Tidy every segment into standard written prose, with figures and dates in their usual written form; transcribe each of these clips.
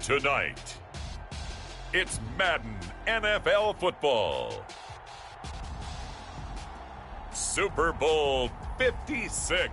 Tonight, it's Madden NFL football. Super Bowl 56.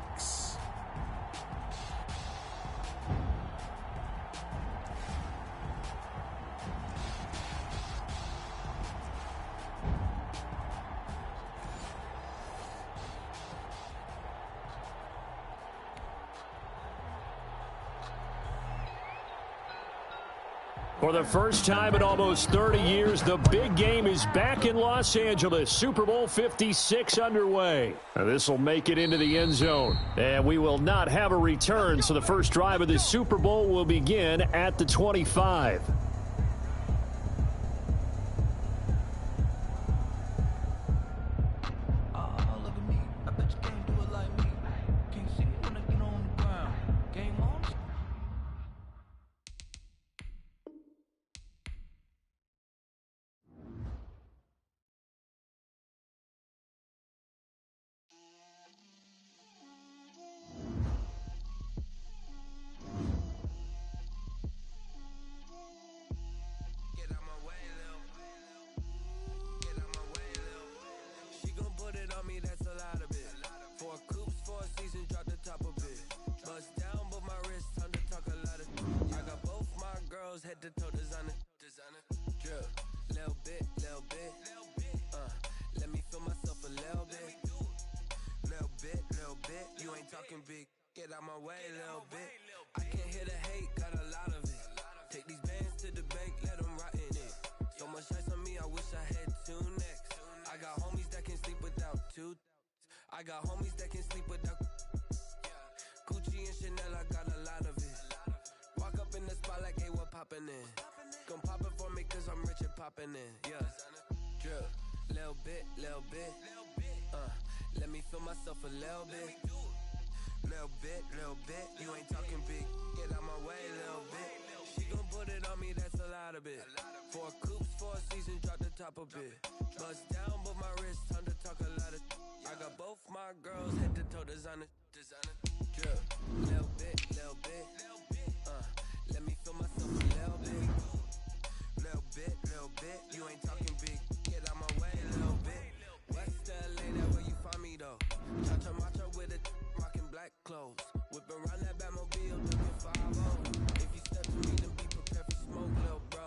For the first time in almost 30 years, the big game is back in Los Angeles. Super Bowl 56 underway. This will make it into the end zone. And we will not have a return, so the first drive of the Super Bowl will begin at the 25. Head to toe designer, drip, little bit, let me feel myself a little bit, you ain't talking big, get out my way, little bit, I can't hear the hate, got a lot of it, take these bands to the bank, let them rot in it, so much ice on me, I wish I had two necks, I got homies that can sleep without two, I got homies that can sleep without, Gucci and Chanel, I got a lot of it, walk up in the spot like, hey, what poppin' in? Gon' pop it for me cause I'm rich and poppin' in, yeah. Drip, little bit, let me feel myself a little bit. Little bit, you ain't talking big, get out my way, little bit. She gon' put it on me, that's a lot of it. 4 coops, 4 seasons, drop the top a bit. Bust down, but my wrist, time to talk a lot of. I got both my girls, head to toe designer. Drip, little bit, let me feel myself a little bit. Little bit, you ain't talking big, get out my way, little bit. West LA, that where you find me though. Cha-cha matcha with it, rockin' black clothes. Whip around that Batmobile, looking 5-0. If you step to me, then be prepared for smoke, little bro.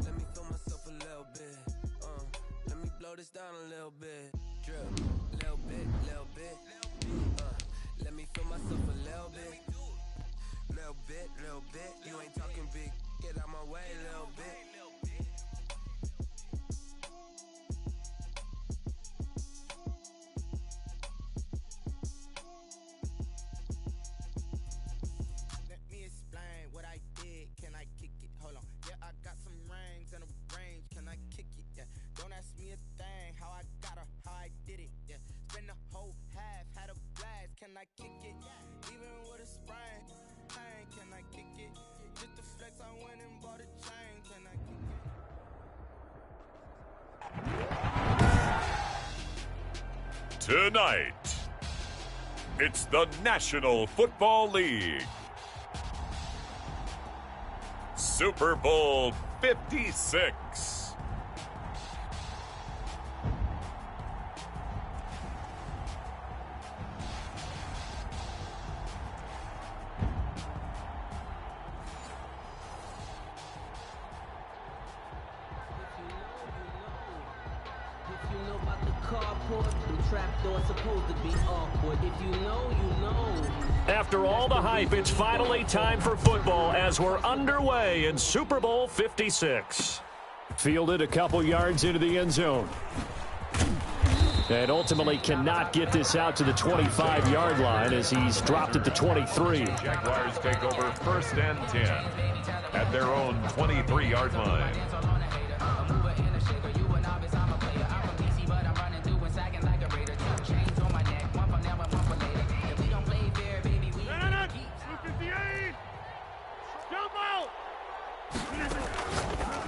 Let me feel myself a little bit. Let me blow this down a little bit. Drip, little bit. Let me feel myself a little bit. Little bit, you ain't talking big, get out my way, little bit. Let me explain what I did, can I kick it? Hold on, yeah, I got some rings and a range, can I kick it? Yeah, don't ask me a thing, how I got her, how I did it, yeah. Spend the whole half, had a blast, can I kick it? Even with a sprain, can I kick it? Just the flex, I went and bought a chain, can I kick it? Tonight, it's the National Football League. Super Bowl 56. After all the hype, it's finally time for football as we're underway in Super Bowl 56. Fielded a couple yards into the end zone. And ultimately cannot get this out to the 25-yard line as he's dropped at the 23. Jaguars take over 1st and 10 at their own 23-yard line.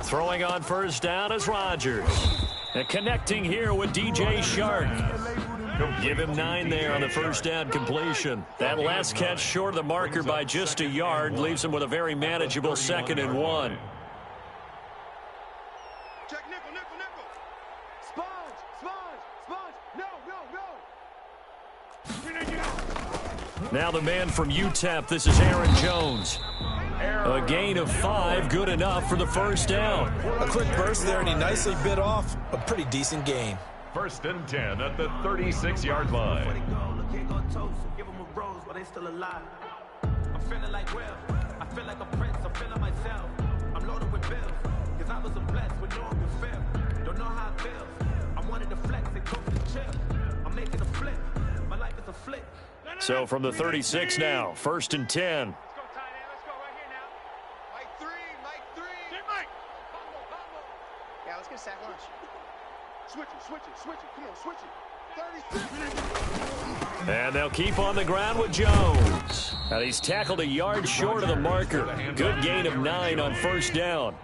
Throwing on first down is Rodgers. And connecting here with DJ Shark. Give him 9 there on the first down completion. That last catch short of the marker by just a yard leaves him with a very manageable 2nd and 1. Check nickel, nickel, nickel. Sponge, sponge, sponge. No, no, no. Now the man from UTEP, this is Aaron Jones. A gain of 5, good enough for the first down. A quick burst there, and he nicely bit off a pretty decent gain. 1st and 10 at the 36-yard line. Give them a rose, but they still alive. I'm feeling like Will. I feel like a prince. I'm feeling myself. I'm loaded with bills. Cause I was blessed with no good feel. Don't know how it feels. I wanted to flex and coast and chill. I'm making a flip. My life is a flip. So from the 36 now, 1st and 10. Let's go, tight end. Let's go right here now. Mike 3, Mike 3. Get Mike. Combo, combo. Yeah, let's get sack lunch. Switch it, switch it, switch it. Come on, switch it. 36. And they'll keep on the ground with Jones. And he's tackled a yard short of the marker. Good gain of 9 on first down.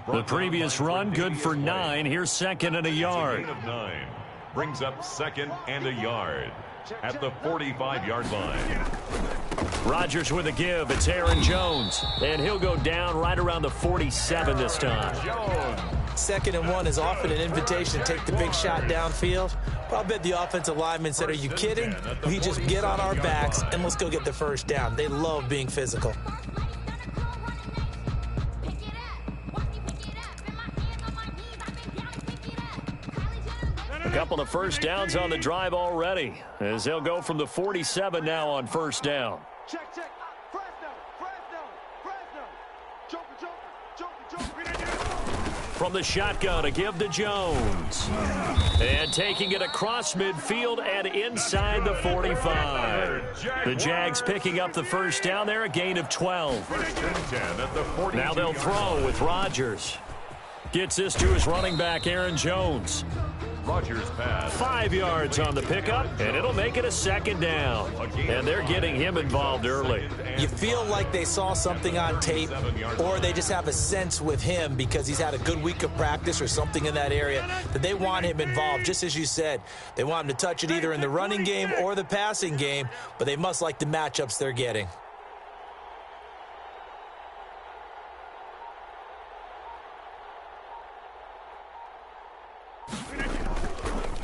The previous run, good for 9. Here's 2nd and a yard. Gain of 9. Brings up 2nd and a yard at the 45-yard line. Rodgers with a give. It's Aaron Jones. And he'll go down right around the 47 this time. Jones. 2nd and 1 is often an invitation to take the big shot downfield. But I bet the offensive lineman said, are you kidding? We just get on our backs and let's go get the first down. They love being physical. A couple of first downs on the drive already, as they'll go from the 47 now on first down. Check, check. Fresno, Fresno, Fresno. Joker, Joker, Joker, Joker. From the shotgun, a give to Jones. And taking it across midfield and inside the 45. The Jags picking up the first down there, a gain of 12. 1st and 10 at the 42. Now they'll throw with Rodgers. Gets this to his running back, Aaron Jones. Rodgers pass. 5 yards on the pickup, and it'll make it a 2nd down. And they're getting him involved early. You feel like they saw something on tape, or they just have a sense with him because he's had a good week of practice or something in that area that they want him involved. Just as you said, they want him to touch it either in the running game or the passing game, but they must like the matchups they're getting.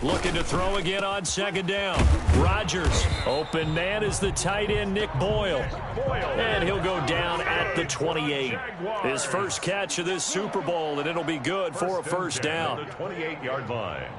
Looking to throw again on 2nd down. Rodgers. Open man is the tight end, Nick Boyle. And he'll go down at the 28. His first catch of this Super Bowl, and it'll be good for a first down. The 28-yard line.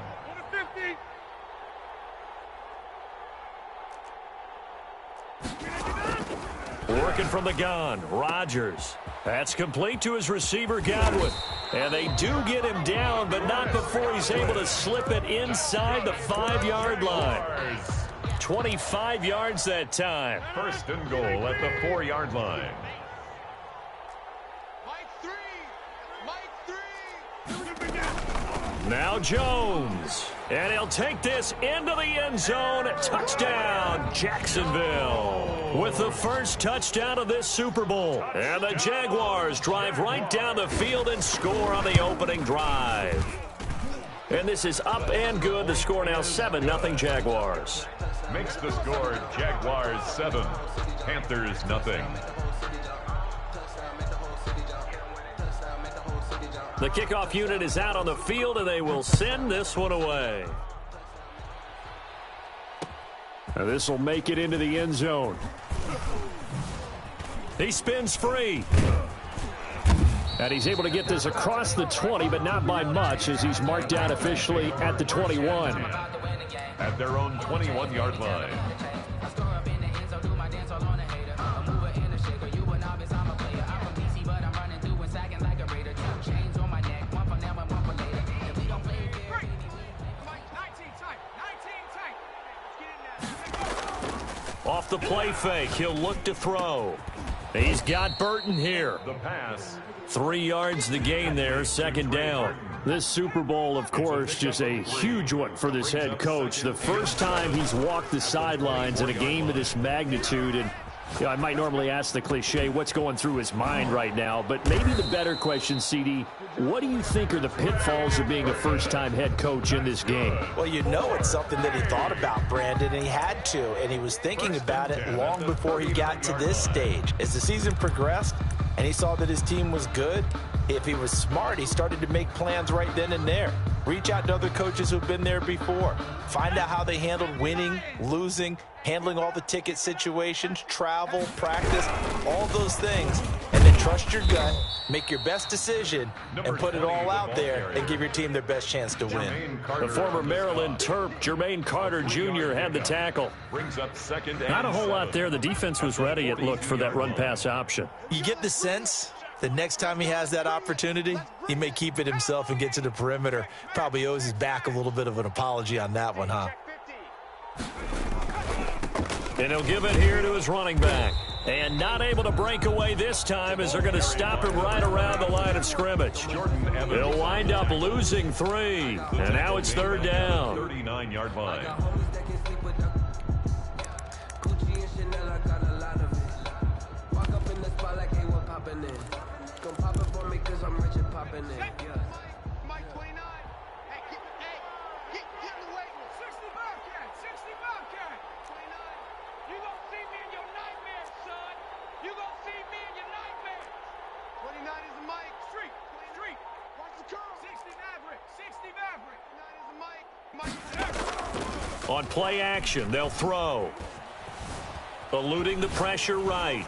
Working from the gun, Rodgers. That's complete to his receiver, Godwin. And they do get him down, but not before he's able to slip it inside the 5-yard line. 25 yards that time. 1st and goal at the 4-yard line. Mike 3. Now Jones. And he'll take this into the end zone. Touchdown, Jacksonville. With the first touchdown of this Super Bowl. And the Jaguars drive right down the field and score on the opening drive. And this is up and good. The score now 7-0 Jaguars. Makes the score Jaguars 7, Panthers nothing. The kickoff unit is out on the field, and they will send this one away. Now this will make it into the end zone. He spins free. And he's able to get this across the 20, but not by much, as he's marked down officially at the 21. At their own 21-yard line. Off the play fake, he'll look to throw. He's got Burton here. The pass. 3 yards the gain there, 2nd down. This Super Bowl, of course, just a huge one for this head coach. The first time he's walked the sidelines in a game of this magnitude, and Yeah, I might normally ask the cliche, what's going through his mind right now, but maybe the better question, CD, what do you think are the pitfalls of being a first-time head coach in this game? Well, you know it's something that he thought about, Brandon, and he had to, and he was thinking about it long before he got to this stage. As the season progressed and he saw that his team was good, if he was smart, he started to make plans right then and there. Reach out to other coaches who've been there before. Find out how they handled winning, losing, handling all the ticket situations, travel, practice, all those things, and then trust your gut, make your best decision, and put it all out there and give your team their best chance to win. The former Maryland Terp, Jermaine Carter Jr. had the tackle. Not a whole lot there. The defense was ready, it looked, for that run-pass option. You get the sense the next time he has that opportunity, he may keep it himself and get to the perimeter. Probably owes his back a little bit of an apology on that one, huh? And he'll give it here to his running back. And not able to break away this time as they're going to stop him right around the line of scrimmage. He'll wind up losing 3. And now it's third down. 39-yard line. On play action, they'll throw. Eluding the pressure right.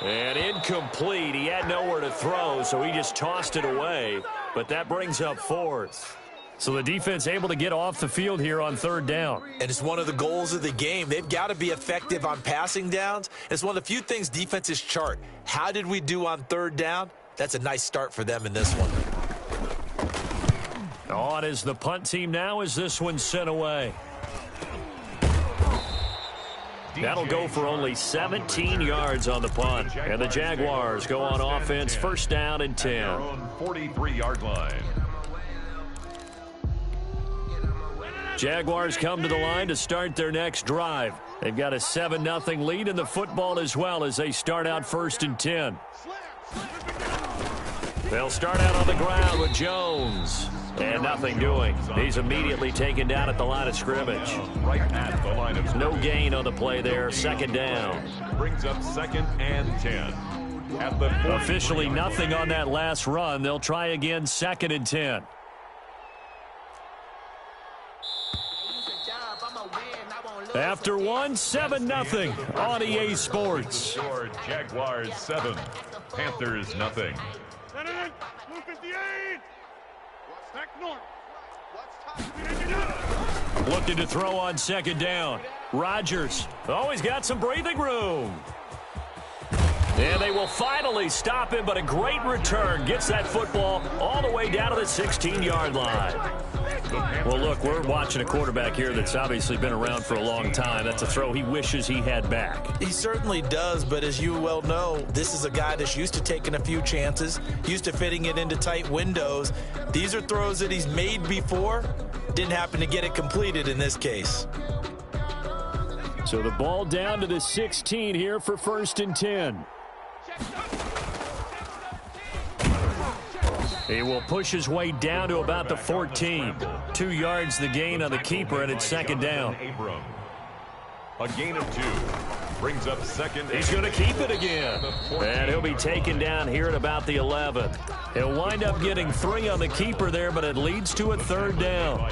And incomplete. He had nowhere to throw, so he just tossed it away. But that brings up 4th. So the defense able to get off the field here on third down. And it's one of the goals of the game. They've got to be effective on passing downs. It's one of the few things defenses chart. How did we do on third down? That's a nice start for them in this one. On is the punt team now as this one's sent away. That'll go for only 17 yards on the punt. And the Jaguars go on offense, first down and 10. Their own 43-yard line. Jaguars come to the line to start their next drive. They've got a 7-0 lead in the football as well as they start out first and 10. They'll start out on the ground with Jones. And nothing doing. He's immediately taken down at the line of scrimmage. Right at the line of No gain on the play there. Second down. Brings up 2nd and 10. At the Officially nothing on that last run. They'll try again 2nd and 10. After one, 7-0 on EA Sports. Jaguars 7, Panthers nothing. Looking to throw on second down. Rodgers. Oh, he's got some breathing room. And they will finally stop him, but a great return. Gets that football all the way down to the 16-yard line. Well, look, we're watching a quarterback here that's obviously been around for a long time. That's a throw he wishes he had back. He certainly does, but as you well know, this is a guy that's used to taking a few chances, used to fitting it into tight windows. These are throws that he's made before. Didn't happen to get it completed in this case. So the ball down to the 16 here for first and 10. He will push his way down to about the 14. 2 yards the gain on the keeper, and it's second down. A gain of 2. Brings up 2nd. He's going to keep it again. And he'll be taken down here at about the 11. He'll wind up getting 3 on the keeper there, but it leads to a third down.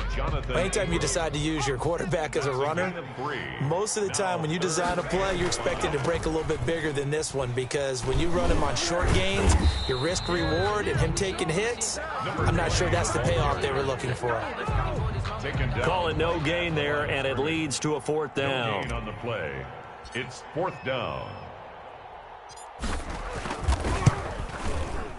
Anytime you decide to use your quarterback as a runner, most of the time when you design a play, you're expected to break a little bit bigger than this one, because when you run him on short gains, your risk reward and him taking hits, I'm not sure that's the payoff they were looking for. Call it no gain there, and it leads to a fourth down. No gain on the play. It's 4th down.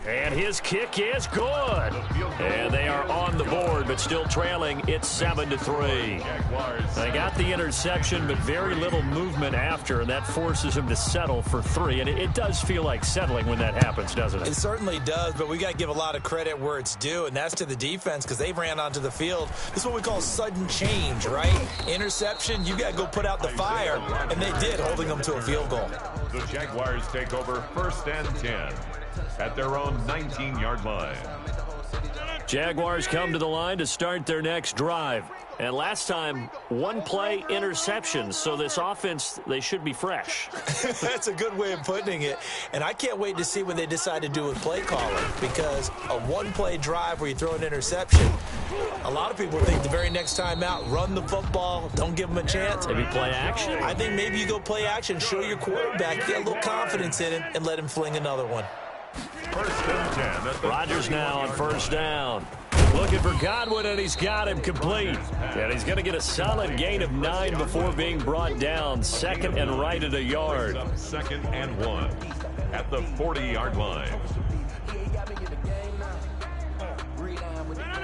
And his kick is good. And they are on the board, but still trailing. It's 7-3. They got the interception, but very little movement after, and that forces him to settle for 3. And it does feel like settling when that happens, doesn't it? It certainly does, but we got to give a lot of credit where it's due, and that's to the defense because they ran onto the field. This is what we call sudden change, right? Interception, you got to go put out the fire, and they did, holding them to a field goal. The Jaguars take over 1st and 10 at their own 19-yard line. Jaguars come to the line to start their next drive. And last time, one-play interceptions, so this offense, they should be fresh. That's a good way of putting it. And I can't wait to see what they decide to do with play calling, because a one-play drive where you throw an interception, a lot of people think the very next time out, run the football, don't give them a chance. Maybe play action. I think maybe you go play action, show your quarterback, get a little confidence in him, and let him fling another one. 1st and 10. Rodgers now on 1st down. Looking for Godwin, and he's got him complete. And he's going to get a solid gain of 9 before being brought down. 2nd and right at a yard. 2nd and 1 at the 40-yard line.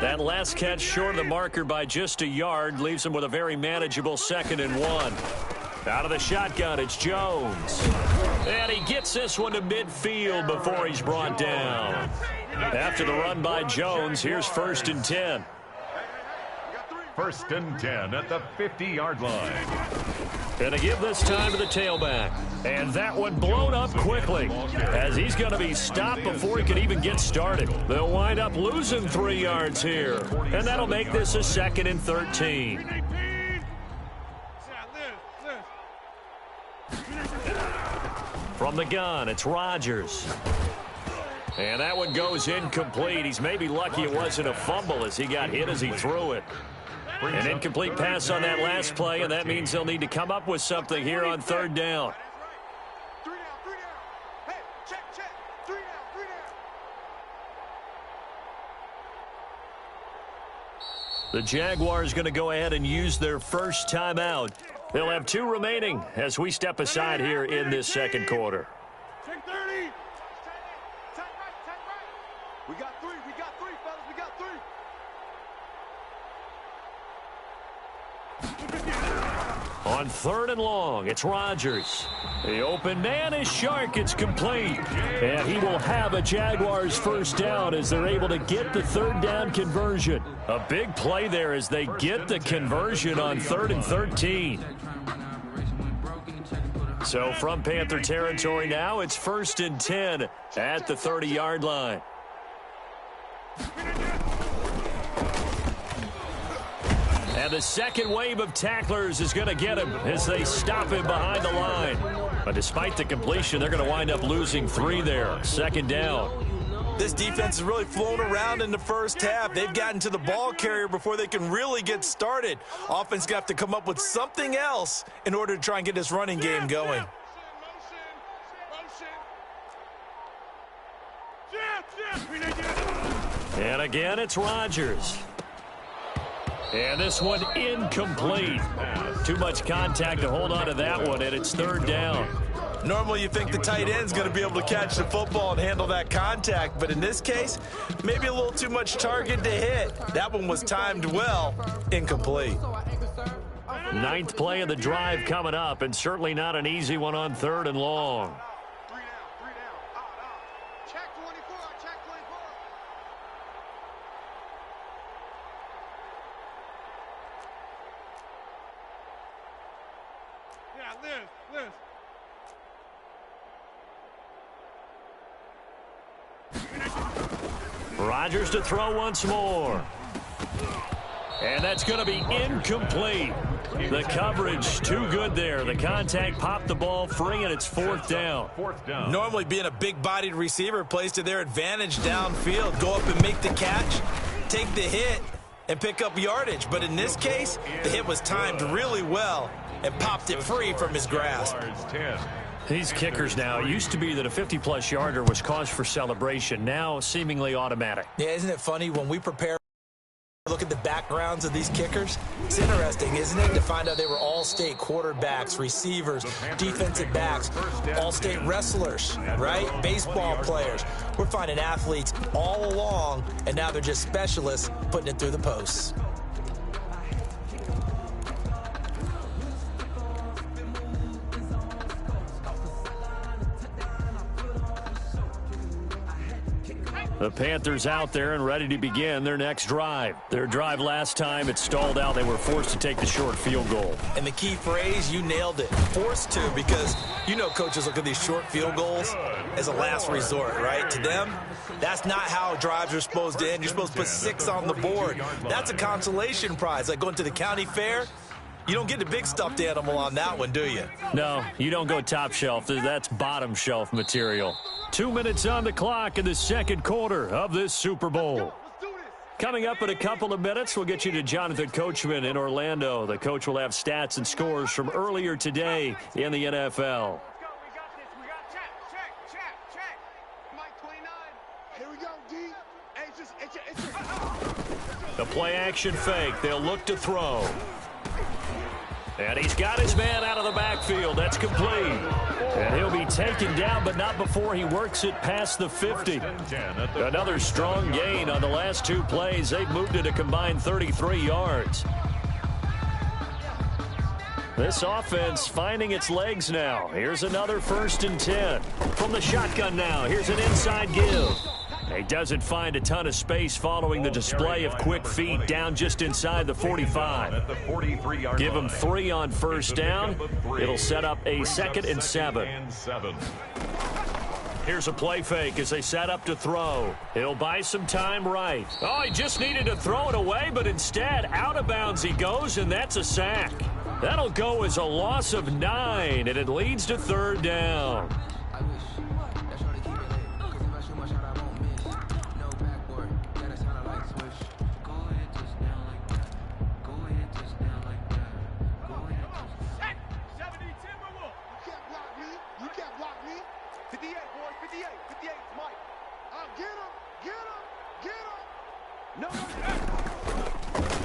That last catch short of the marker by just a yard leaves him with a very manageable 2nd and 1. Out of the shotgun, it's Jones. And he gets this one to midfield before he's brought down. After the run by Jones, here's 1st and 10. 1st and 10 at the 50-yard line. Going to give this time to the tailback. And that one blown up quickly as he's going to be stopped before he can even get started. They'll wind up losing 3 yards here. And that'll make this a 2nd and 13. From the gun, it's Rodgers. And that one goes incomplete. He's maybe lucky it wasn't a fumble as he got hit as he threw it. An incomplete pass on that last play, and that means they'll need to come up with something here on 3rd down. 3 down. Hey, check. 3 down. The Jaguars going to go ahead and use their first timeout. They'll have 2 remaining as we step aside here in this 2nd quarter. Check 30. Check right. We got 3, fellas. We got 3. On 3rd and long, it's Rodgers. The open man is Shark. It's complete. And he will have a Jaguars 1st down as they're able to get the 3rd down conversion. A big play there as they get the conversion on 3rd and 13. So from Panther territory now, it's 1st and 10 at the 30-yard line. And the second wave of tacklers is going to get him as they stop him behind the line. But despite the completion, they're going to wind up losing 3 there. 2nd down. This defense has really flown around in the first half. They've gotten to the ball carrier before they can really get started. Offense got to come up with something else in order to try and get this running game going. And again, it's Rodgers. And this one incomplete. Too much contact to hold on to that one, and it's 3rd down. Normally you think the tight end's going to be able to catch the football and handle that contact, but in this case, maybe a little too much target to hit. That one was timed well, incomplete. 9th play of the drive coming up, and certainly not an easy one on 3rd and long. 3 down. Check 24. Yeah, Liz. Rodgers to throw once more. And that's going to be incomplete. The coverage too good there. The contact popped the ball free, and it's 4th down. Normally being a big-bodied receiver plays to their advantage downfield. Go up and make the catch, take the hit, and pick up yardage. But in this case, the hit was timed really well and popped it free from his grasp. These kickers now, it used to be that a 50-plus yarder was cause for celebration. Now seemingly automatic. Yeah, isn't it funny when we prepare Look at the backgrounds of these kickers. It's interesting, isn't it, to find out they were all-state quarterbacks, receivers, defensive backs, all-state wrestlers, right? Baseball players. We're finding athletes all along, and now they're just specialists putting it through the posts. The Panthers out there and ready to begin their next drive. Their drive last time, it stalled out. They were forced to take the short field goal. And the key phrase, you nailed it. Forced to, because you know coaches look at these short field goals as a last resort, right? To them, that's not how drives are supposed to end. You're supposed to put 6 on the board. That's a consolation prize. Like going to the county fair, you don't get the big stuffed animal on that one, do you? No, you don't go top shelf. That's bottom shelf material. 2 minutes on the clock in the second quarter of this Super Bowl. Coming up in a couple of minutes, we'll get you to Jonathan Coachman in Orlando. The coach will have stats and scores from earlier today in the NFL. The play action fake. They'll look to throw. And he's got his man out of the backfield. That's complete. And he'll be taken down, but not before he works it past the 50. Another strong gain on the last 2 plays. They've moved it a combined 33 yards. This offense finding its legs now. Here's another 1st and 10. From the shotgun now. Here's an inside give. He doesn't find a ton of space following the display of quick feet down just inside the 45. Give him 3 on 1st down. It'll set up a 2nd and 7. Here's a play fake as they set up to throw. He'll buy some time right. Oh, he just needed to throw it away, but instead out of bounds he goes, and that's a sack. That'll go as a loss of 9, and it leads to 3rd down.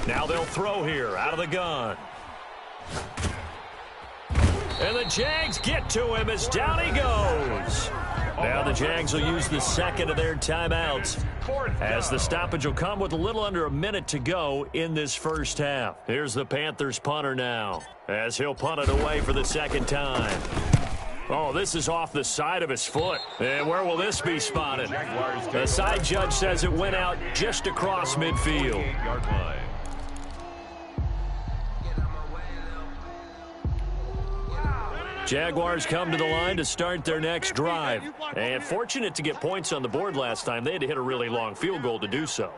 Now they'll throw here out of the gun. And the Jags get to him as down he goes. Now the Jags will use the 2nd of their timeouts as the stoppage will come with a little under a minute to go in this first half. Here's the Panthers punter now as he'll punt it away for the 2nd time. Oh, this is off the side of his foot. And where will this be spotted? The side judge says it went out just across midfield. Jaguars come to the line to start their next drive. And fortunate to get points on the board last time. They had to hit a really long field goal to do so.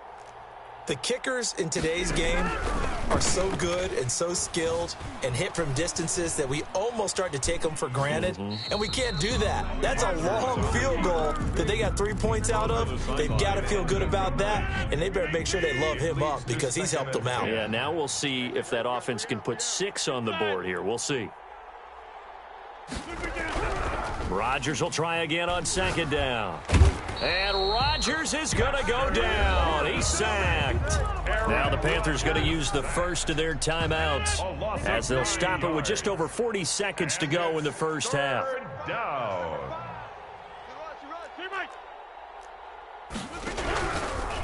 The kickers in today's game are so good and so skilled and hit from distances that we almost start to take them for granted. And we can't do that. That's a long field goal that they got 3 points out of. They've got to feel good about that, and they better make sure they love him up because he's helped them out. Yeah, now we'll see if that offense can put 6 on the board here. We'll see. Rodgers will try again on 2nd down. And Rodgers is going to go down. He's sacked. Now the Panthers going to use the 1st of their timeouts as they'll stop it with just over 40 seconds to go in the first half.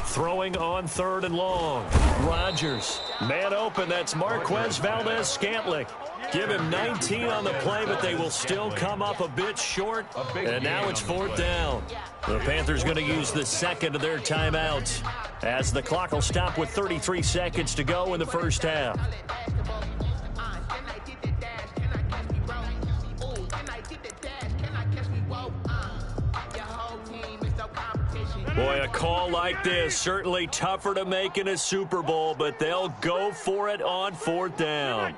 Throwing on 3rd and long. Rodgers. Man open. That's Marquez Valdez-Scantling. Give him 19 on the play, but they will still come up a bit short. And now it's 4th down. The Panthers going to use the 2nd of their timeouts as the clock will stop with 33 seconds to go in the first half. Boy, a call like this, certainly tougher to make in a Super Bowl, but they'll go for it on 4th down.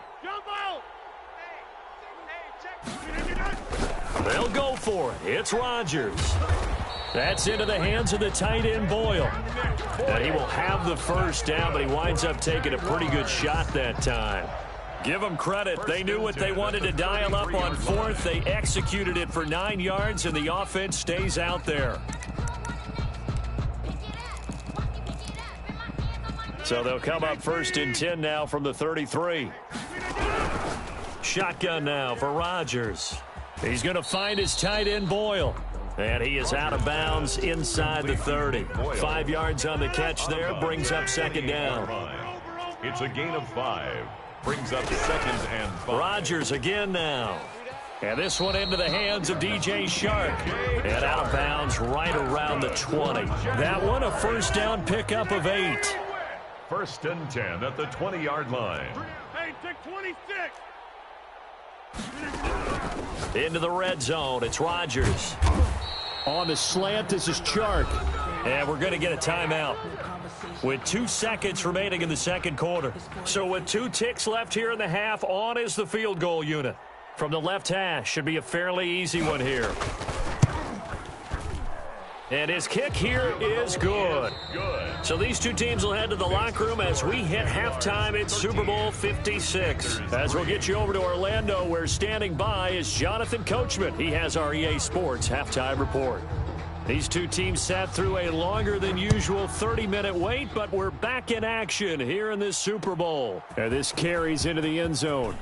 They'll go for it. It's Rodgers. That's into the hands of the tight end, Boyle. And he will have the 1st down, but he winds up taking a pretty good shot that time. Give them credit. They knew what they wanted to dial up on 4th. They executed it for 9 yards, and the offense stays out there. So they'll come up 1st and 10 now from the 33. Shotgun now for Rodgers. He's going to find his tight end, Boyle. And he is out of bounds inside the 30. 5 yards on the catch there, brings up 2nd down. It's a gain of 5. Brings up 2nd and 5. Rodgers again now. And this one into the hands of DJ Shark. And out of bounds right around the 20. That one a 1st down pickup of 8. 1st and 10 at the 20-yard line. Hey, take 26. Into the red zone. It's Rodgers. On the slant, this is Chark. And we're going to get a timeout with 2 seconds remaining in the 2nd quarter. So with 2 ticks left here in the half, on is the field goal unit. From the left hash, should be a fairly easy one here. And his kick here is good. So these 2 teams will head to the locker room as we hit halftime at Super Bowl 56. As we'll get you over to Orlando, where standing by is Jonathan Coachman. He has our EA Sports halftime report. These 2 teams sat through a longer than usual 30-minute wait, but we're back in action here in this Super Bowl. And this carries into the end zone.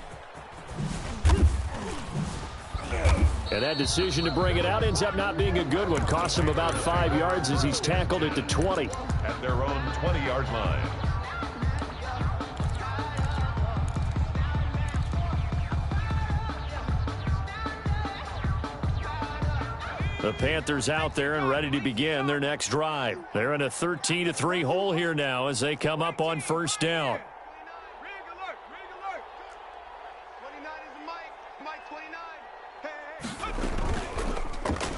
And that decision to bring it out ends up not being a good one. Costs him about 5 yards as he's tackled at the 20. At their own 20-yard line. The Panthers out there and ready to begin their next drive. They're in a 13-3 hole here now as they come up on 1st down.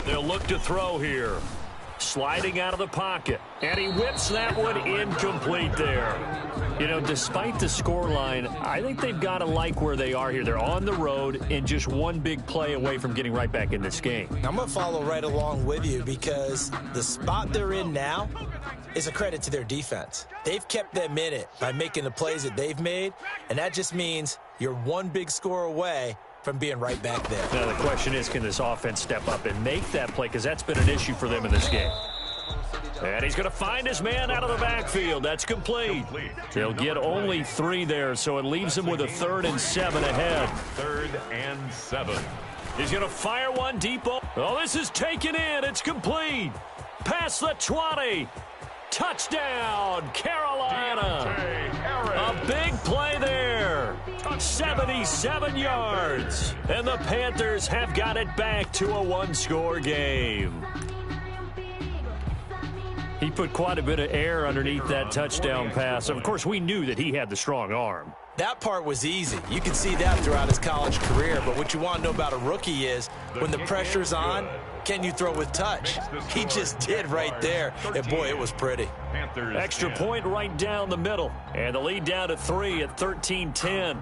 They'll look to throw here. Sliding out of the pocket. And he whips that one incomplete there. You know, despite the scoreline, I think they've got to like where they are here. They're on the road and just one big play away from getting right back in this game. I'm going to follow right along with you because the spot they're in now is a credit to their defense. They've kept them in it by making the plays that they've made, and that just means you're one big score away from being right back there. Now the question is, can this offense step up and make that play? Because that's been an issue for them in this game. And he's going to find his man out of the backfield. That's complete. They'll get only 3 there, so it leaves him with a 3rd and 7 ahead. 3rd and 7. He's going to fire one deep. Oh, this is taken in. It's complete. Past the 20. Touchdown, Carolina. A big play there. 77 yards. And the Panthers have got it back to a 1-score game. He put quite a bit of air underneath that touchdown pass. Of course, we knew that he had the strong arm. That part was easy. You can see that throughout his college career. But what you want to know about a rookie is when the pressure's on, can you throw with touch? He just did right there. And, boy, it was pretty. Extra point right down the middle. And the lead down to 3 at 13-10.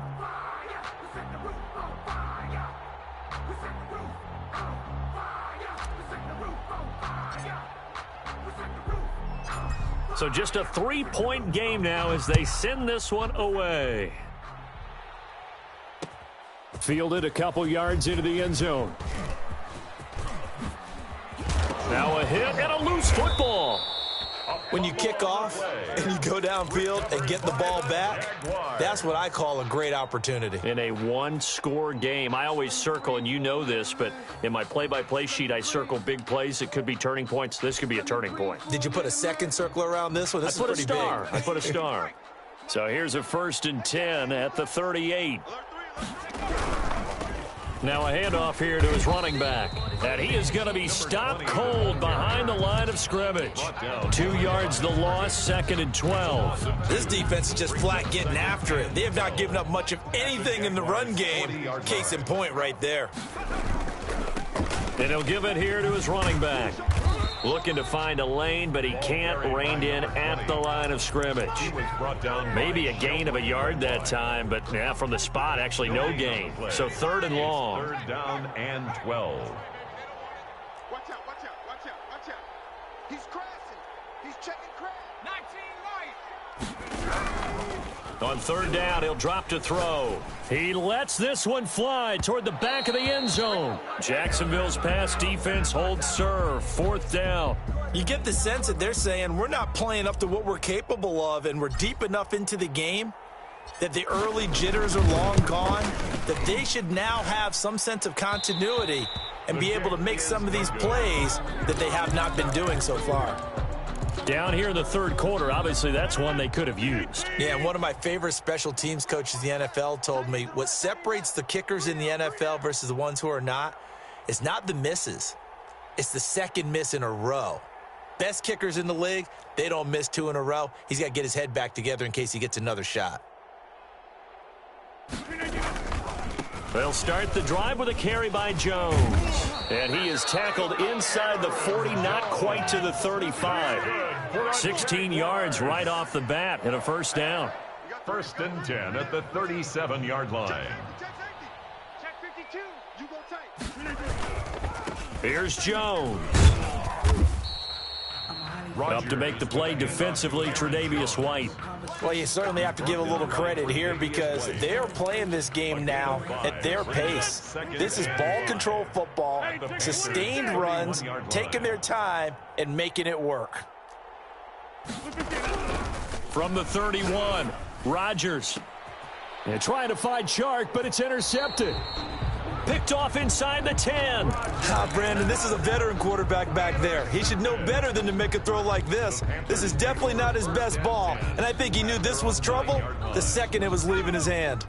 So just a 3-point game now as they send this one away. Fielded a couple yards into the end zone. Now a hit and a loose football. When you kick off and you go downfield and get the ball back, that's what I call a great opportunity. In a 1-score game, I always circle, and you know this, but in my play-by-play sheet, I circle big plays. It could be turning points. This could be a turning point. Did you put a second circle around this one? This is pretty big. I put a star. So here's a 1st and 10 at the 38. Now a handoff here to his running back. And he is going to be stopped cold behind the line of scrimmage. 2 yards the loss, 2nd and 12. This defense is just flat getting after it. They have not given up much of anything in the run game. Case in point right there. And he'll give it here to his running back. Looking to find a lane, but he can't. Reined in at the line of scrimmage. Maybe a gain of a yard that time, but yeah, from the spot, actually no gain. So 3rd and long. 3rd down and 12. Watch out, watch out, watch out, watch out. He's crashing. He's checking crack. 19 right. On third down, he'll drop to throw. He lets this one fly toward the back of the end zone. Jacksonville's pass defense holds serve. Fourth down. You get the sense that they're saying we're not playing up to what we're capable of, and we're deep enough into the game that the early jitters are long gone, that they should now have some sense of continuity and be able to make some of these plays that they have not been doing so far. Down here in the third quarter, obviously that's one they could have used. Yeah, and one of my favorite special teams coaches in the NFL told me what separates the kickers in the NFL versus the ones who are not is not the misses. It's the second miss in a row. Best kickers in the league, they don't miss 2 in a row. He's got to get his head back together in case he gets another shot. They'll start the drive with a carry by Jones. And he is tackled inside the 40, not quite to the 35. 16 yards right off the bat and a first down. First and 10 at the 37-yard line. Check 52. You go tight. Here's Jones. Up to make the play defensively, Tre'Davious White. Well, you certainly have to give a little credit here because they're playing this game now at their pace. This is ball control football, sustained runs, taking their time and making it work. From the 31, Rodgers. And trying to find Chark, but it's intercepted. Picked off inside the 10. Brandon, this is a veteran quarterback back there. He should know better than to make a throw like this. This is definitely not his best ball, and I think he knew this was trouble the second it was leaving his hand.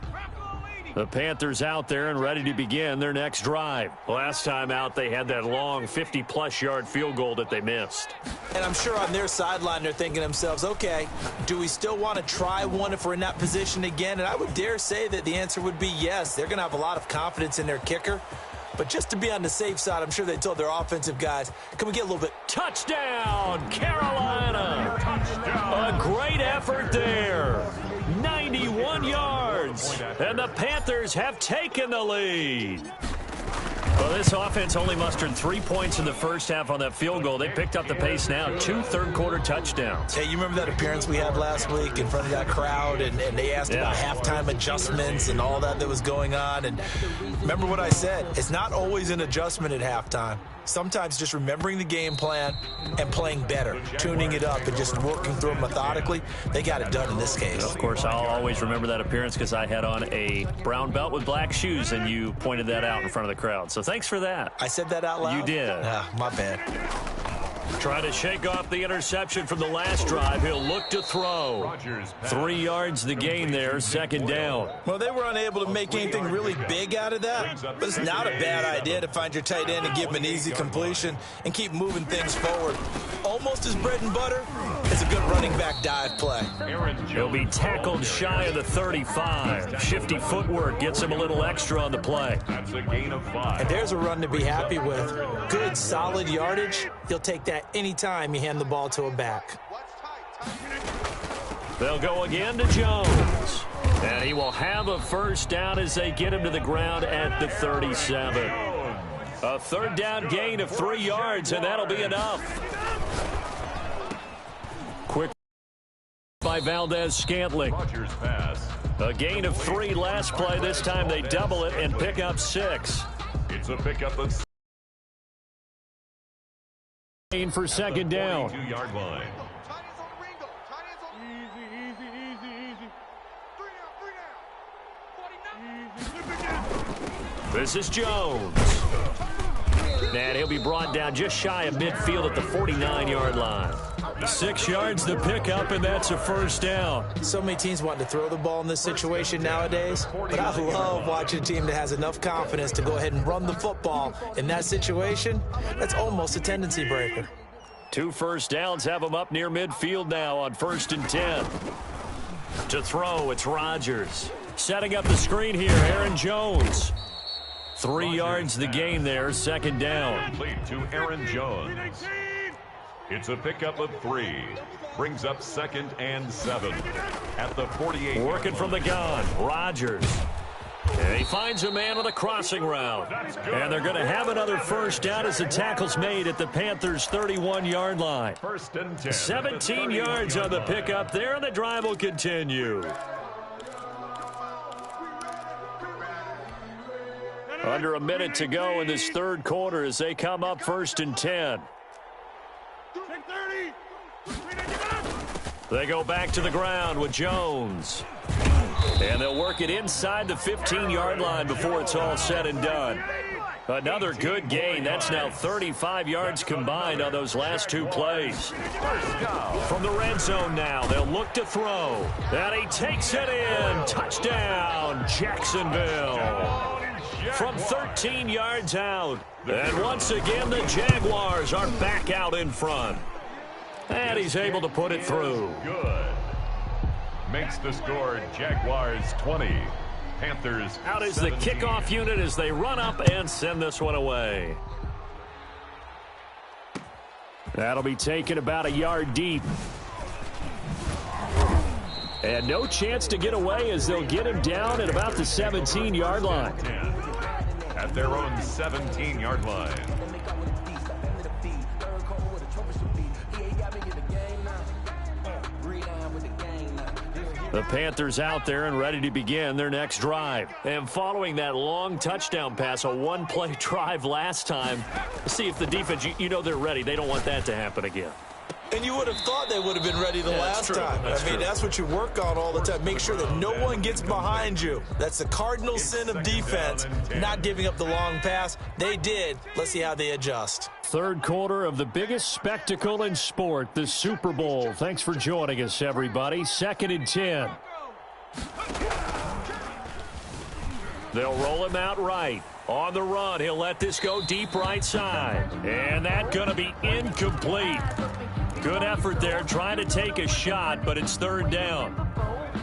The Panthers out there and ready to begin their next drive. Last time out, they had that long 50-plus yard field goal that they missed. And I'm sure on their sideline they're thinking to themselves, okay, do we still want to try one if we're in that position again? And I would dare say that the answer would be yes. They're going to have a lot of confidence in their kicker. But just to be on the safe side, I'm sure they told their offensive guys, can we get a little bit? Touchdown, Carolina. A great effort there. 91 yards. And the Panthers have taken the lead. Well, this offense only mustered 3 points in the first half on that field goal. They picked up the pace now. 2 third-quarter touchdowns. Hey, you remember that appearance we had last week in front of that crowd, and they asked about halftime adjustments and all that was going on. And remember what I said. It's not always an adjustment at halftime. Sometimes just remembering the game plan and playing better, tuning it up and just working through it methodically. They got it done in this case. Of course, I'll always remember that appearance because I had on a brown belt with black shoes, and you pointed that out in front of the crowd. So thanks for that. I said that out loud? You did. My bad. Trying to shake off the interception from the last drive. He'll look to throw. 3 yards the gain there, second down. Well, they were unable to make anything really big out of that, but it's not a bad idea to find your tight end and give him an easy completion and keep moving things forward. Almost as bread and butter as a good running back dive play. He'll be tackled shy of the 35. Shifty footwork gets him a little extra on the play. That's a gain of 5. And there's a run to be happy with. Good, solid yardage. He'll take that anytime you hand the ball to a back. They'll go again to Jones. And he will have a first down as they get him to the ground at the 37. A third down gain of 3 yards, and that'll be enough. Quick by Valdez-Scantling. A gain of 3 last play. This time they double it and pick up 6. It's a pickup of for second down. 22-yard line. This is Jones. And he'll be brought down just shy of midfield at the 49-yard line. 6 yards the pickup, and that's a first down. So many teams want to throw the ball in this situation nowadays, but I love watching a team that has enough confidence to go ahead and run the football. In that situation, that's almost a tendency breaker. 2 first downs have them up near midfield now on 1st and 10. To throw, it's Rodgers. Setting up the screen here, Aaron Jones. 3 yards the gain there, second down. Complete to Aaron Jones. It's a pickup of 3. Brings up 2nd and 7 at the 48. Working from the gun, Rodgers. He finds a man on the crossing route. And they're going to have another first down as the tackle's made at the Panthers' 31-yard line. 1st and 10. 17 yards on the pickup there, and the drive will continue. Under a minute to go in this third quarter as they come up 1st and 10. They go back to the ground with Jones. And they'll work it inside the 15-yard line before it's all said and done. Another good gain. That's now 35 yards combined on those last two plays. From the red zone now, they'll look to throw. And he takes it in. Touchdown, Jacksonville. From 13 yards out. And once again, the Jaguars are back out in front. And he's able to put it through. Good. Makes the score Jaguars 20. Panthers out is 17. the kickoff unit as they run up and send this one away. That'll be taken about a yard deep. And no chance to get away as they'll get him down at about the 17-yard line. At their own 17-yard line. The Panthers out there and ready to begin their next drive. And following that long touchdown pass, a one-play drive last time, see if the defense, you know they're ready. They don't want that to happen again. And you would have thought they would have been ready the last time. That's what you work on all the time. Make sure that no one gets behind you. That's the cardinal sin of defense, not giving up the long pass. They did. Let's see how they adjust. Third quarter of the biggest spectacle in sport, the Super Bowl. Thanks for joining us, everybody. 2nd and 10. They'll roll him out right. On the run, he'll let this go deep right side. And that's going to be incomplete. Good effort there, trying to take a shot, but it's 3rd down.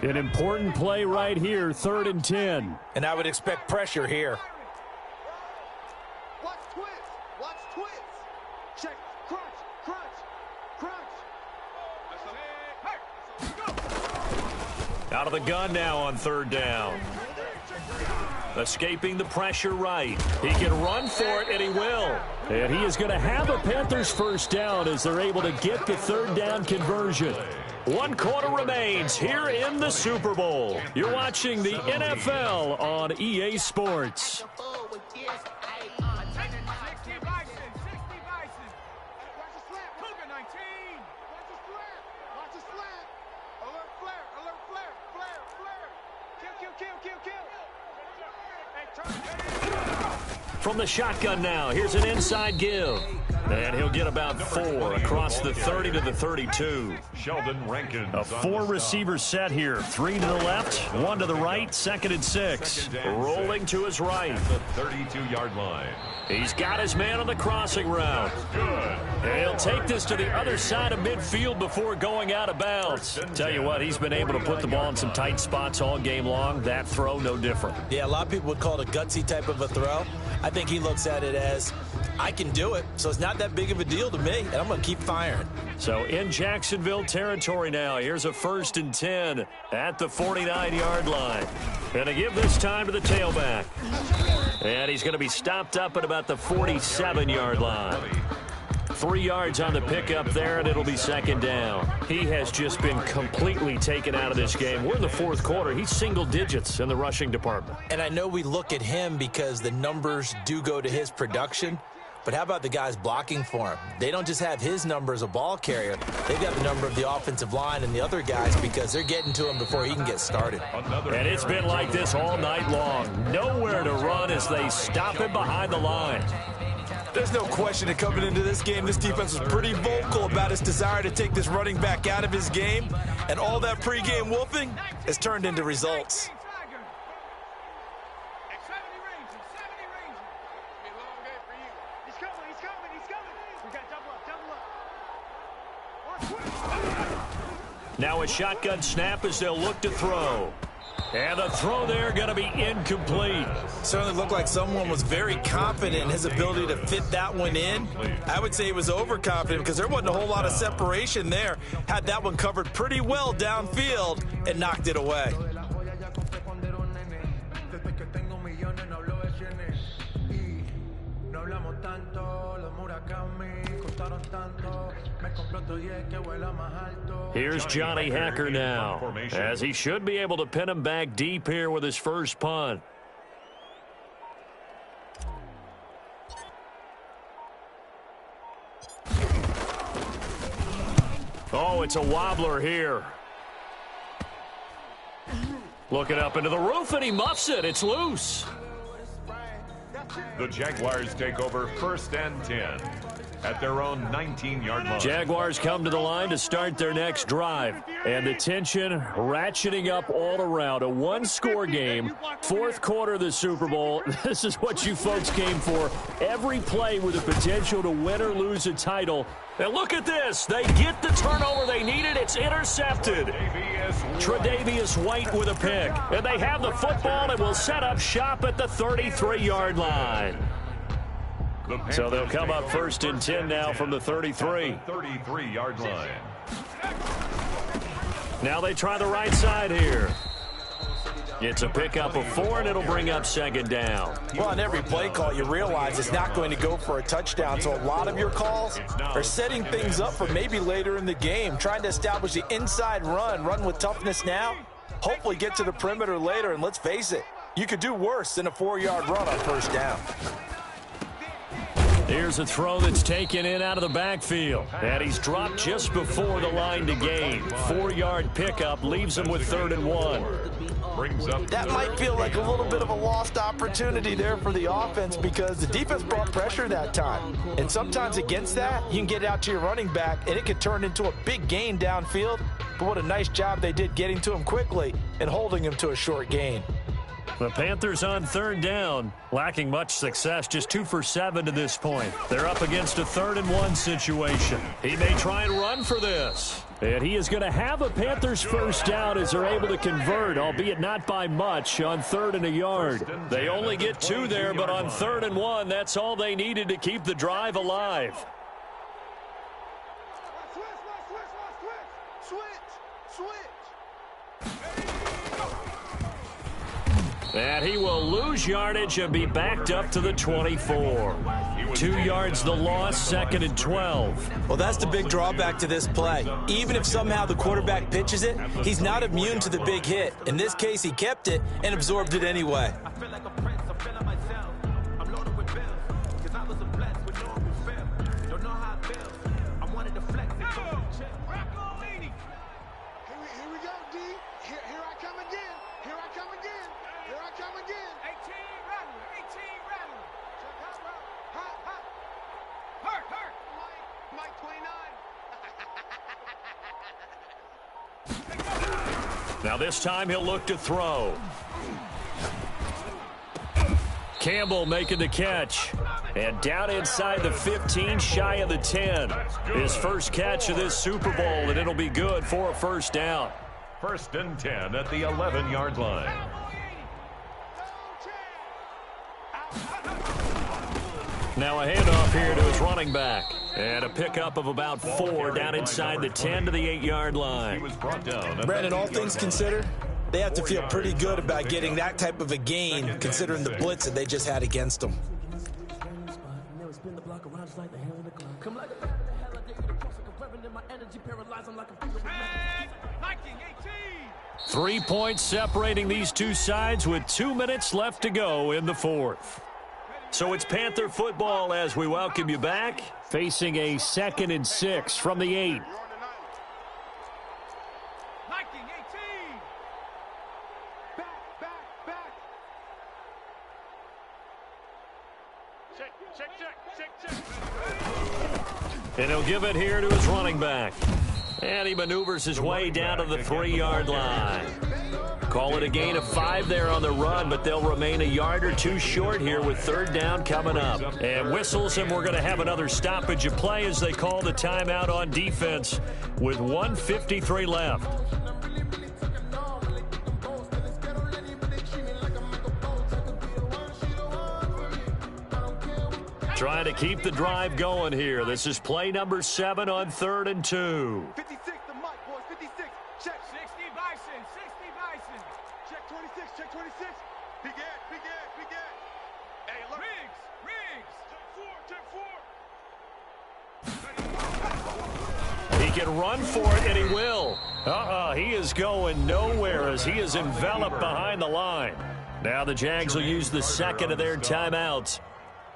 An important play right here, 3rd and 10. And I would expect pressure here. Watch twist. Watch twist. Check. Crunch. Crunch. Crunch. Out of the gun now on 3rd down. Escaping the pressure right. He can run for it, and he will. And he is going to have a Panthers first down as they're able to get the 3rd down conversion. 1 quarter remains here in the Super Bowl. You're watching the NFL on EA Sports. From the shotgun now, here's an inside give. And he'll get about 4 across the 30 to the 32. Sheldon Rankins. A 4-receiver set here. 3 to the left, 1 to the right, 2nd and 6. Rolling to his right. The 32-yard line. He's got his man on the crossing route. Good. And he'll take this to the other side of midfield before going out of bounds. Tell you what, he's been able to put the ball in some tight spots all game long. That throw, no different. Yeah, a lot of people would call it a gutsy type of a throw. I think he looks at it as, I can do it, so it's not that big of a deal to me, and I'm going to keep firing. So in Jacksonville territory now, here's a 1st and 10 at the 49-yard line. And to give this time to the tailback. And he's going to be stopped up at about the 47-yard line. 3 yards on the pickup there, and it'll be 2nd down. He has just been completely taken out of this game. We're in the 4th quarter. He's single digits in the rushing department. And I know we look at him because the numbers do go to his production, but how about the guys blocking for him? They don't just have his number as a ball carrier. They've got the number of the offensive line and the other guys because they're getting to him before he can get started. And it's been like this all night long. Nowhere to run as they stop him behind the line. There's no question that coming into this game, this defense was pretty vocal about its desire to take this running back out of his game, and all that pregame wolfing has turned into results. Now a shotgun snap as they'll look to throw. And the throw there going to be incomplete. Certainly looked like someone was very confident in his ability to fit that one in. I would say he was overconfident because there wasn't a whole lot of separation there. Had that one covered pretty well downfield and knocked it away. Here's Johnny Hacker now, as he should be able to pin him back deep here with his first punt. Oh, it's a wobbler here. Looking up into the roof, and he muffs it. It's loose. The Jaguars take over 1st and 10 at their own 19-yard line. Jaguars come to the line to start their next drive. And the tension ratcheting up all around. A one-score game, fourth quarter of the Super Bowl. This is what you folks came for. Every play with the potential to win or lose a title. And look at this. They get the turnover they needed. It's intercepted. Tre'Davious White with a pick. And they have the football and will set up shop at the 33-yard line. So they'll come up 1st and 10 now from the 33. 33-yard line. Now they try the right side here. It's a pickup of 4, and it'll bring up 2nd down. Well, on every play call, you realize it's not going to go for a touchdown. So a lot of your calls are setting things up for maybe later in the game, trying to establish the inside run with toughness now, hopefully get to the perimeter later. And let's face it, you could do worse than a 4-yard run on 1st down. Here's a throw that's taken in out of the backfield. And he's dropped just before the line to gain. 4-yard pickup leaves him with 3rd and 1. That might feel like a little bit of a lost opportunity there for the offense because the defense brought pressure that time. And sometimes against that, you can get out to your running back, and it could turn into a big gain downfield. But what a nice job they did getting to him quickly and holding him to a short gain. The Panthers on 3rd down, lacking much success, just 2 for 7 to this point. They're up against a 3rd and 1 situation. He may try and run for this. And he is going to have a Panthers first down as they're able to convert, albeit not by much, on 3rd and a yard. They only get 2 there, but on 3rd and 1, that's all they needed to keep the drive alive. And he will lose yardage and be backed up to the 24. 2 yards the loss, 2nd and 12. Well, that's the big drawback to this play. Even if somehow the quarterback pitches it, he's not immune to the big hit. In this case, he kept it and absorbed it anyway. I feel like a prince, I'm feeling myself. I'm loaded with bills, because I wasn't blessed with no one who failed. Don't know how it feels. I wanted to flex and go to chill. Here we go, D. Here I come again. Here I come again. Here I come again. 18 rattler. 18 rattler. Check out, hot, hot. Hurt. Mike 29. Now this time he'll look to throw. Campbell making the catch. And down inside the 15, shy of the 10. His first catch of this Super Bowl, and it'll be good for a first down. 1st and 10 at the 11-yard line. Now a handoff here to his running back. And a pickup of about 4 down inside the 10 to the 8-yard line. He was brought down. Brandon, all things considered, they have to feel pretty good about getting that type of a gain considering the blitz that they just had against them. 3 points separating these two sides with 2 minutes left to go in the 4th. So it's Panther football as we welcome you back, facing a 2nd and 6 from the 8. And he'll give it here to his running back. And he maneuvers his way down to the 3-yard line. Call it a gain of 5 there on the run, but they'll remain a yard or 2 short here with 3rd down coming up. And whistles, and we're going to have another stoppage of play as they call the timeout on defense with 1:53 left. Trying to keep the drive going here. This is play number 7 on 3rd and 2. 56 to Mike, boys. 56. Check. 60 Bison. 60 Bison. Check 26. Check 26. Big Ed. Hey, look. Riggs. Check 4. He can run for it, and he will. He is going nowhere as he is enveloped behind the line. Now the Jags will use the second of their timeouts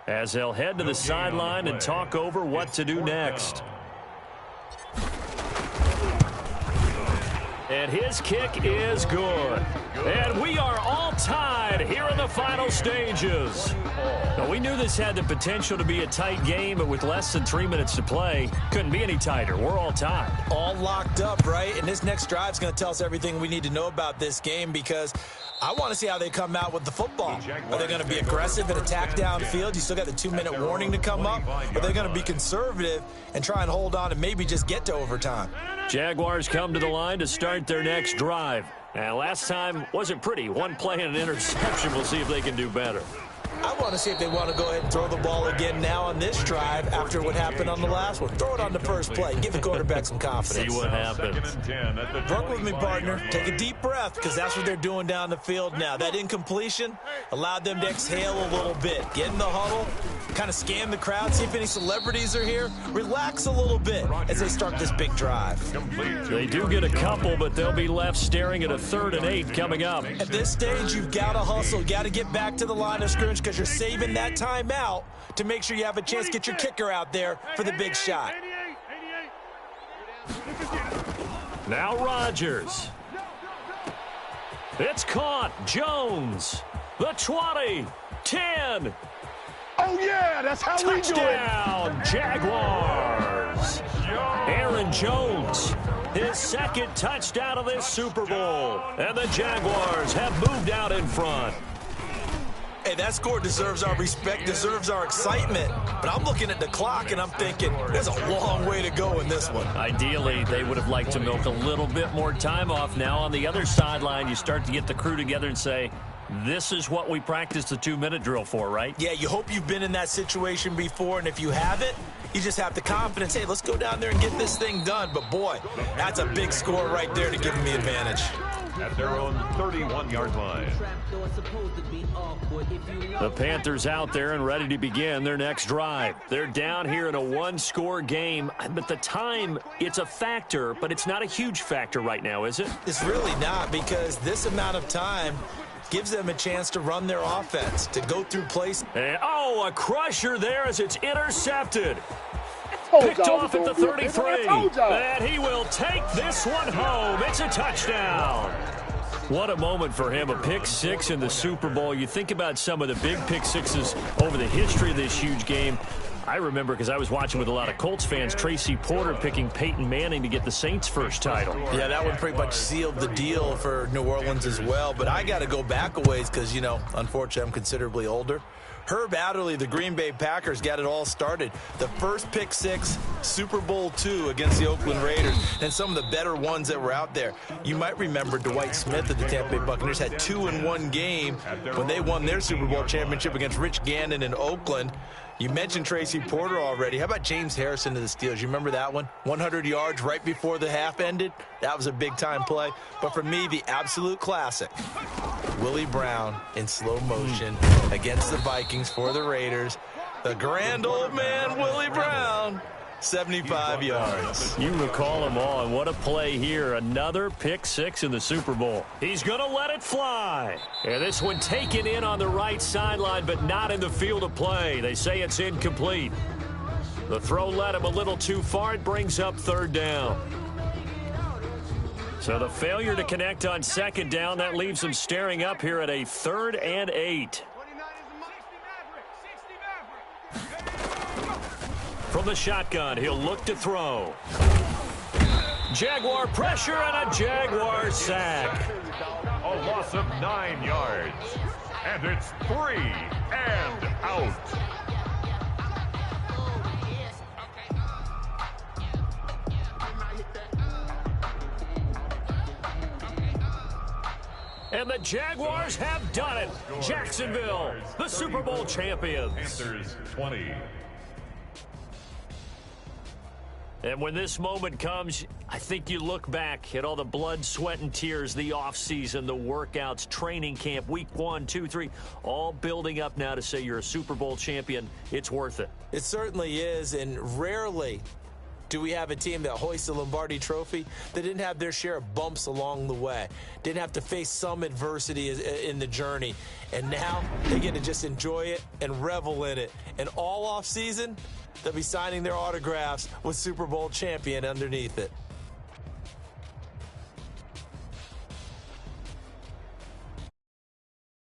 as they'll head to the sideline and talk over what to do next. And his kick is good. And we are all tied here in the final stages. Now, we knew this had the potential to be a tight game, but with less than 3 minutes to play, couldn't be any tighter. We're all tied. All locked up, right? And this next drive is going to tell us everything we need to know about this game because I want to see how they come out with the football. Are they going to be aggressive and attack downfield? You still got the 2-minute warning to come up. Are they going to be conservative and try and hold on and maybe just get to overtime? Jaguars come to the line to start their next drive. And last time wasn't pretty. One play and an interception. We'll see if they can do better. I want to see if they want to go ahead and throw the ball again now on this drive after what happened on the last one. Throw it on the first play. Give the quarterback some confidence. See what happens. Work with me, partner. Take a deep breath because that's what they're doing down the field now. That incompletion allowed them to exhale a little bit. Get in the huddle, kind of scan the crowd, see if any celebrities are here. Relax a little bit as they start this big drive. They do get a couple, but they'll be left staring at a 3rd and 8 coming up. At this stage, you've got to hustle. You've got to get back to the line of scrimmage because you're saving that timeout to make sure you have a chance to get your kicker out there for the big shot. Now Rodgers. It's caught. Jones. The 20. 10. Oh, yeah, that's how we do it. Touchdown, Jaguars. Aaron Jones, his second touchdown of this Super Bowl. And the Jaguars have moved out in front. Hey, that score deserves our respect, deserves our excitement. But I'm looking at the clock, and I'm thinking there's a long way to go in this one. Ideally, they would have liked to milk a little bit more time off. Now, on the other sideline, you start to get the crew together and say, this is what we practiced the 2-minute drill for, right? Yeah, you hope you've been in that situation before, and if you haven't, you just have the confidence, hey, let's go down there and get this thing done. But, boy, that's a big score right there to give them the advantage. At their own 31-yard line. The Panthers out there and ready to begin their next drive. They're down here in a 1-score game, but the time, it's a factor, but it's not a huge factor right now, is it? It's really not because this amount of time gives them a chance to run their offense, to go through plays. And, a crusher there as it's intercepted. Picked off at the 33. And he will take this one home. It's a touchdown. What a moment for him, a pick six in the Super Bowl. You think about some of the big pick sixes over the history of this huge game. I remember, because I was watching with a lot of Colts fans, Tracy Porter picking Peyton Manning to get the Saints' first title. Yeah, that one pretty much sealed the deal for New Orleans as well. But I got to go back a ways because, unfortunately, I'm considerably older. Herb Adderley, the Green Bay Packers, got it all started. The first pick six, Super Bowl II against the Oakland Raiders, and some of the better ones that were out there. You might remember Dwight Smith of the Tampa Bay Buccaneers had 2 in one game when they won their Super Bowl championship against Rich Gannon in Oakland. You mentioned Tracy Porter already. How about James Harrison of the Steelers? You remember that one? 100 yards right before the half ended. That was a big-time play. But for me, the absolute classic, Willie Brown in slow motion against the Vikings for the Raiders. The grand old man, Willie Brown, 75 yards. You recall them all, and what a play here. Another pick six in the Super Bowl. He's going to let it fly. And this one taken in on the right sideline, but not in the field of play. They say it's incomplete. The throw led him a little too far. It brings up third down. So the failure to connect on second down, that leaves him staring up here at a 3rd and 8. From the shotgun, he'll look to throw. Jaguar pressure and a Jaguar sack. A loss of 9 yards. And it's 3 and out. And the Jaguars have done it. Jacksonville, the Super Bowl champions. Panthers 20. And when this moment comes, I think you look back at all the blood, sweat, and tears, the offseason, the workouts, training camp, week 1, 2, 3, all building up now to say you're a Super Bowl champion. It's worth it. It certainly is, and rarely Do we have a team that hoists the Lombardi Trophy that didn't have their share of bumps along the way, didn't have to face some adversity in the journey, and now they get to just enjoy it and revel in it? And all off season, they'll be signing their autographs with Super Bowl champion underneath it.